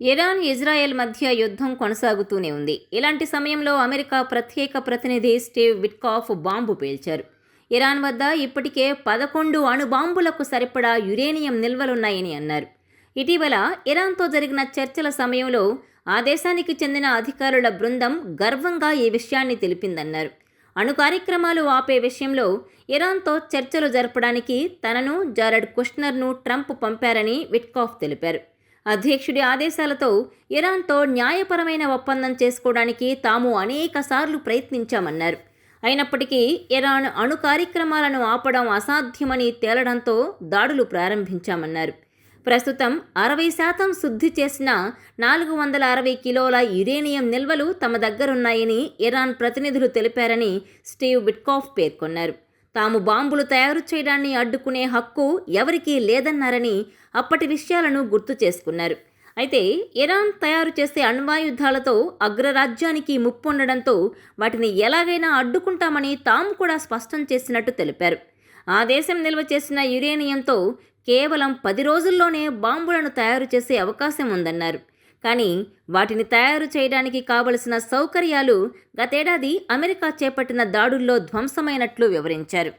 Iran, Israel మధ్య యుద్ధం కొనసాగుతూనే ఉంది. ఇలాంటి సమయంలో అమెరికా ప్రత్యేక ప్రతినిధి స్టీవ్ విట్కాఫ్ బాంబు పేల్చారు. ఇరాన్ వద్ద ఇప్పటికే 11 అణుబాంబులకు సరిపడా యురేనియం నిల్వలున్నాయని అన్నారు. ఇటీవల ఇరాన్తో జరిగిన చర్చల సమయంలో ఆ దేశానికి చెందిన అధికారుల బృందం గర్వంగా ఈ విషయాన్ని తెలిపిందన్నారు. అణు కార్యక్రమాలు ఆపే విషయంలో ఇరాన్తో చర్చలు జరపడానికి తనను, జారెడ్ కుష్నర్ను ట్రంప్ పంపారని విట్కాఫ్ తెలిపారు. అధ్యక్షుడి ఆదేశాలతో ఇరాన్తో న్యాయపరమైన ఒప్పందం చేసుకోవడానికి తాము అనేకసార్లు ప్రయత్నించామన్నారు. అయినప్పటికీ ఇరాన్ అణు కార్యక్రమాలను ఆపడం అసాధ్యమని తేలడంతో దాడులు ప్రారంభించామన్నారు. ప్రస్తుతం 60% శుద్ధి చేసిన 460 కిలోల యురేనియం నిల్వలు తమ దగ్గరున్నాయని ఇరాన్ ప్రతినిధులు తెలిపారని స్టీవ్ విట్కాఫ్ పేర్కొన్నారు. తాము బాంబులు తయారు చేయడాన్ని అడ్డుకునే హక్కు ఎవరికీ లేదన్నారని అప్పటి విషయాలను గుర్తు చేసుకున్నారు. అయితే ఇరాన్ తయారు చేసే అణ్వాయుధాలతో అగ్రరాజ్యానికి ముప్పు ఉండడంతో వాటిని ఎలాగైనా అడ్డుకుంటామని తాము కూడా స్పష్టం చేసినట్టు తెలిపారు. ఆ దేశం నిల్వ చేసిన యురేనియంతో కేవలం 10 రోజుల్లోనే బాంబులను తయారు చేసే అవకాశం ఉందన్నారు. కానీ వాటిని తయారు చేయడానికి కావలసిన సౌకర్యాలు గతేడాది అమెరికా చేపట్టిన దాడుల్లో ధ్వంసమైనట్లు వివరించారు.